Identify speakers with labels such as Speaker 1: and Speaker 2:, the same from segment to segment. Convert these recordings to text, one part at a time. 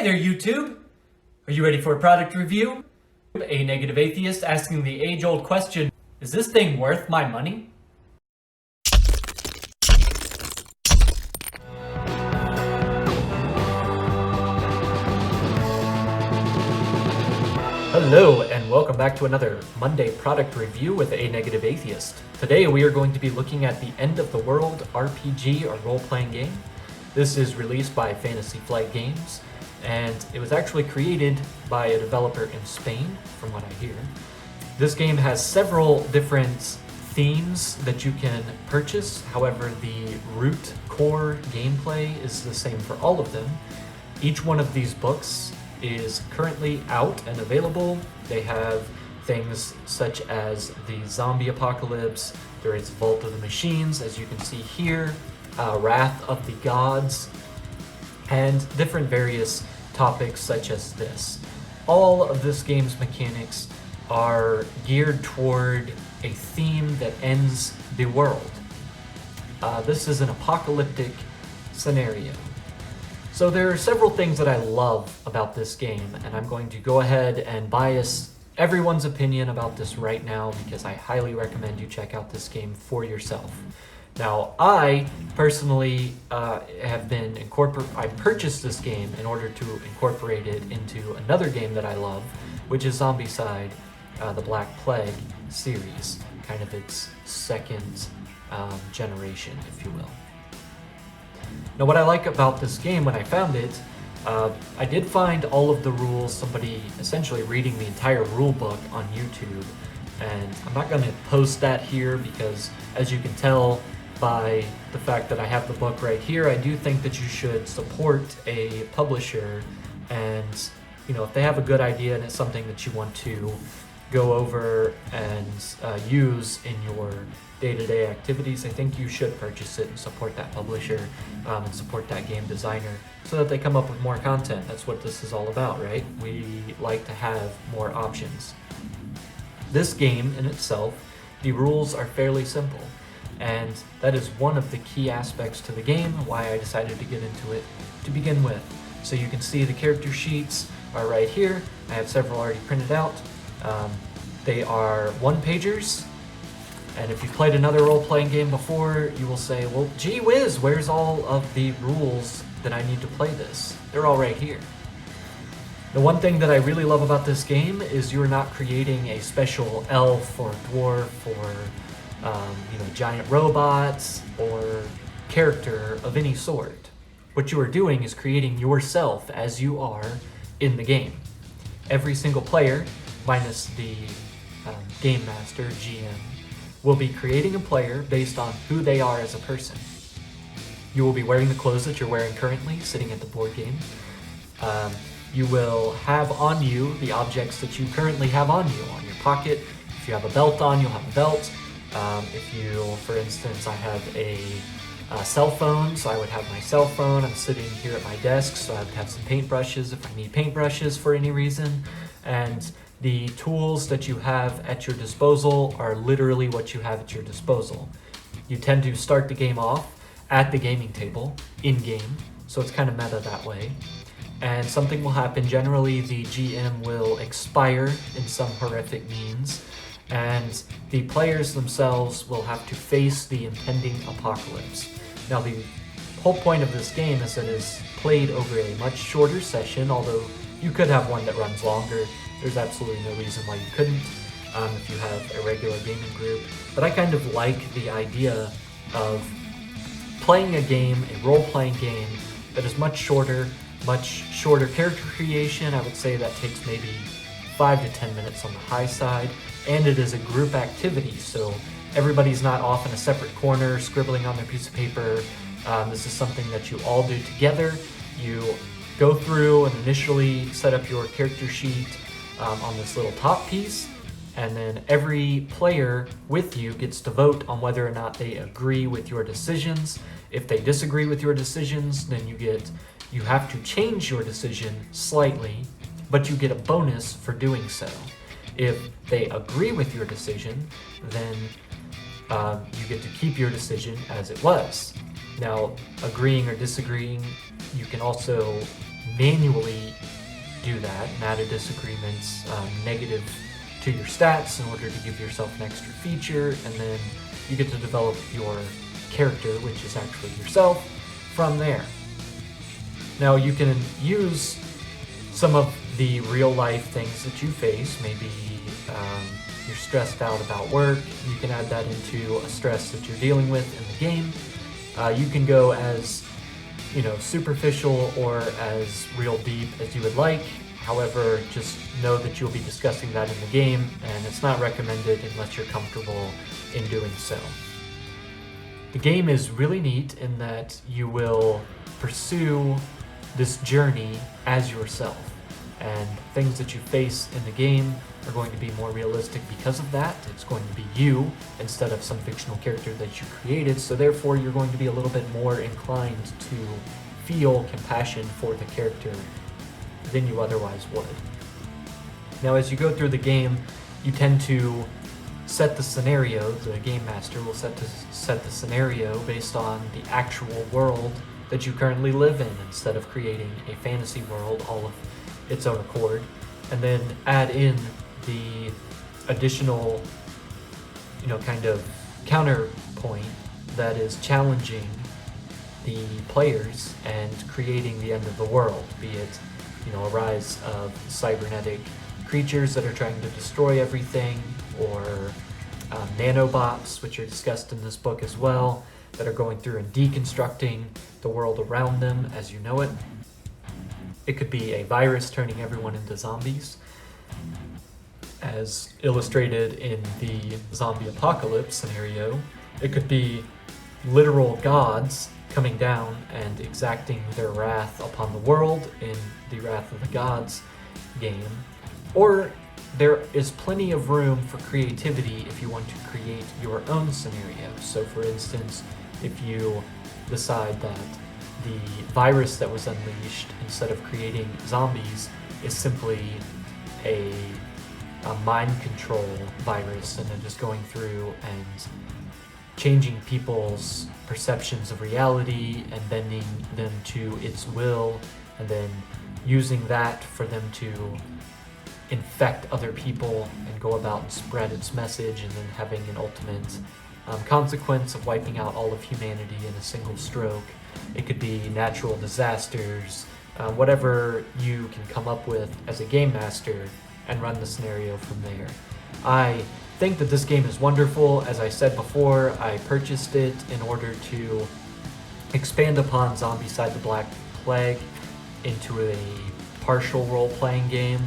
Speaker 1: there, YouTube! Are you ready for a product review? A negative atheist asking the age-old question, is this thing worth my money? Hello, and welcome back to another Monday product review with a negative atheist. Today we are going to be looking at the End of the World RPG or role-playing game. This is released by Fantasy Flight Games, and it was actually created by a developer in Spain, from what I hear. This game has several different themes that you can purchase. However, the root core gameplay is the same for all of them. Each one of these books is currently out and available. They have things such as the zombie apocalypse, there is Vault of the Machines, as you can see here, Wrath of the Gods, and different various topics such as this. All of this game's mechanics are geared toward a theme that ends the world. This is an apocalyptic scenario. So there are several things that I love about this game, and I'm going to go ahead and bias everyone's opinion about this right now because I highly recommend you check out this game for yourself. Now, I personally I purchased this game in order to incorporate it into another game that I love, which is Zombicide, the Black Plague series, kind of its second generation, if you will. Now, what I like about this game when I found it, I did find all of the rules, somebody essentially reading the entire rule book on YouTube, and I'm not going to post that here because, as you can tell by the fact that I have the book right here, I do think that you should support a publisher, and if they have a good idea and it's something that you want to go over and use in your day-to-day activities, I think you should purchase it and support that publisher and support that game designer so that they come up with more content. That's what this is all about, right? We like to have more options. This game in itself, the rules are fairly simple, and that is one of the key aspects to the game, why I decided to get into it to begin with. So you can see the character sheets are right here. I have several already printed out. They are one-pagers, and if you've played another role-playing game before, you will say, well, gee whiz, where's all of the rules that I need to play this? They're all right here. The one thing that I really love about this game is you're not creating a special elf or dwarf or giant robots or character of any sort. What you are doing is creating yourself as you are in the game. Every single player, minus the game master, GM, will be creating a player based on who they are as a person. You will be wearing the clothes that you're wearing currently, sitting at the board game. You will have on you the objects that you currently have on you, on your pocket. If you have a belt on, you'll have a belt. If you, for instance, I have a cell phone, so I would have my cell phone. I'm sitting here at my desk, so I would have some paintbrushes if I need paintbrushes for any reason. And the tools that you have at your disposal are literally what you have at your disposal. You tend to start the game off at the gaming table, in-game, so it's kind of meta that way. And something will happen. Generally, the GM will expire in some horrific means, and the players themselves will have to face the impending apocalypse. Now, the whole point of this game is that it is played over a much shorter session, although you could have one that runs longer. There's absolutely no reason why you couldn't if you have a regular gaming group. But I kind of like the idea of playing a game, a role-playing game, that is much shorter character creation. I would say that takes maybe 5 to 10 minutes on the high side, and it is a group activity, so everybody's not off in a separate corner scribbling on their piece of paper. This is something that you all do together. You go through and initially set up your character sheet on this little top piece, and then every player with you gets to vote on whether or not they agree with your decisions. If they disagree with your decisions, then you have to change your decision slightly, but you get a bonus for doing so. If they agree with your decision, then you get to keep your decision as it was. Now, agreeing or disagreeing, you can also manually do that and add a disagreement negative to your stats in order to give yourself an extra feature, and then you get to develop your character, which is actually yourself, from there. Now you can use some of the real life things that you face. Maybe you're stressed out about work. You can add that into a stress that you're dealing with in the game. You can go as superficial or as real deep as you would like. However, just know that you'll be discussing that in the game, and it's not recommended unless you're comfortable in doing so. The game is really neat in that you will pursue this journey as yourself, and things that you face in the game are going to be more realistic because of that. It's going to be you instead of some fictional character that you created, so therefore you're going to be a little bit more inclined to feel compassion for the character than you otherwise would. Now, as you go through the game, you tend to set the scenario. The game master will set the scenario based on the actual world that you currently live in, instead of creating a fantasy world all of its own accord, and then add in the additional kind of counterpoint that is challenging the players and creating the end of the world, be it a rise of cybernetic creatures that are trying to destroy everything, or nanobots, which are discussed in this book as well, that are going through and deconstructing the world around them as you know it. It could be a virus turning everyone into zombies, as illustrated in the zombie apocalypse scenario. It could be literal gods coming down and exacting their wrath upon the world in the Wrath of the Gods game. Or there is plenty of room for creativity if you want to create your own scenario. So for instance, if you decide that the virus that was unleashed, instead of creating zombies, is simply a mind control virus, and then just going through and changing people's perceptions of reality and bending them to its will, and then using that for them to infect other people and go about and spread its message, and then having an ultimate consequence of wiping out all of humanity in a single stroke. It could be natural disasters, whatever you can come up with as a game master, and run the scenario from there. I think that this game is wonderful. As I said before, I purchased it in order to expand upon Zombicide the Black Plague into a partial role-playing game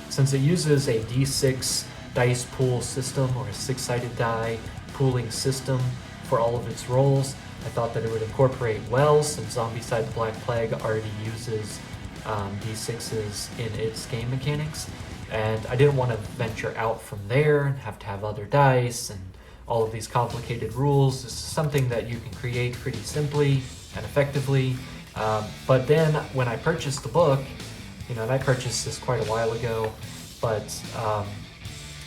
Speaker 1: since it uses a D6 dice pool system, or a 6-sided die pooling system for all of its roles. I thought that it would incorporate well, since Zombicide the Black Plague already uses D6s in its game mechanics, and I didn't want to venture out from there and have to have other dice and all of these complicated rules. This is something that you can create pretty simply and effectively. But then when I purchased the book, and I purchased this quite a while ago, but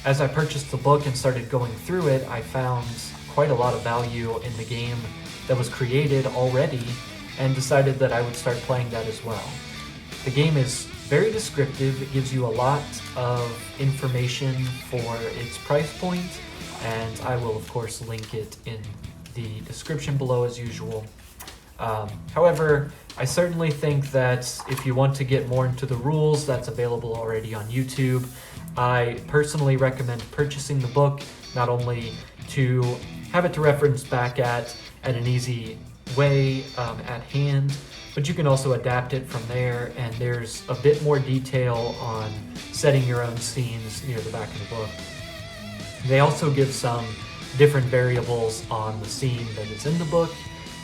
Speaker 1: as I purchased the book and started going through it, I found quite a lot of value in the game that was created already, and decided that I would start playing that as well. The game is very descriptive. It gives you a lot of information for its price point, and I will of course link it in the description below as usual. However, I certainly think that if you want to get more into the rules, that's available already on YouTube. I personally recommend purchasing the book, not only to have it to reference back at an easy way at hand, but you can also adapt it from there, and there's a bit more detail on setting your own scenes near the back of the book. They also give some different variables on the scene that is in the book,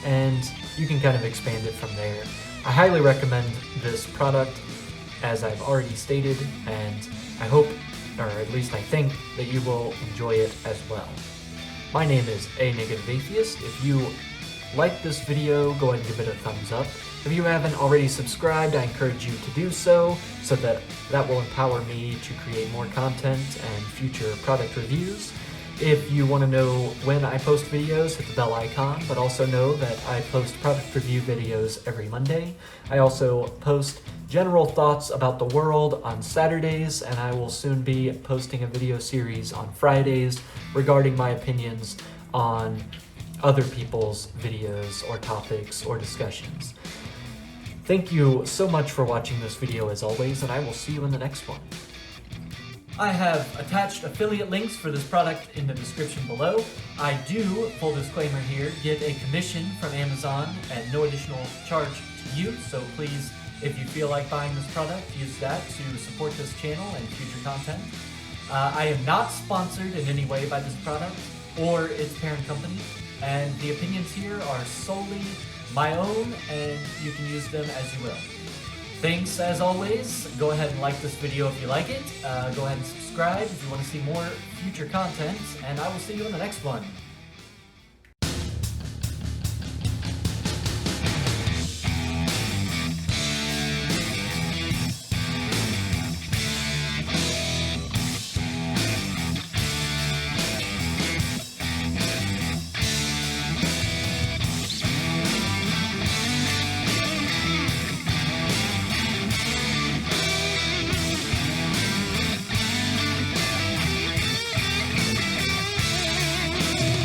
Speaker 1: and you can kind of expand it from there. I highly recommend this product, as I've already stated, and I hope, or at least I think, that you will enjoy it as well. My name is A Negative Atheist. If you like this video, go ahead and give it a thumbs up. If you haven't already subscribed, I encourage you to do so that will empower me to create more content and future product reviews. If you want to know when I post videos, hit the bell icon, but also know that I post product review videos every Monday. I also post general thoughts about the world on Saturdays, and I will soon be posting a video series on Fridays regarding my opinions on other people's videos or topics or discussions. Thank you so much for watching this video as always, and I will see you in the next one. I have attached affiliate links for this product in the description below. I do, full disclaimer here, get a commission from Amazon at no additional charge to you, so please, if you feel like buying this product, use that to support this channel and future content. I am not sponsored in any way by this product or its parent company, and the opinions here are solely my own, and you can use them as you will. Thanks as always. Go ahead and like this video if you like it. Go ahead and subscribe if you want to see more future content, and I will see you in the next one.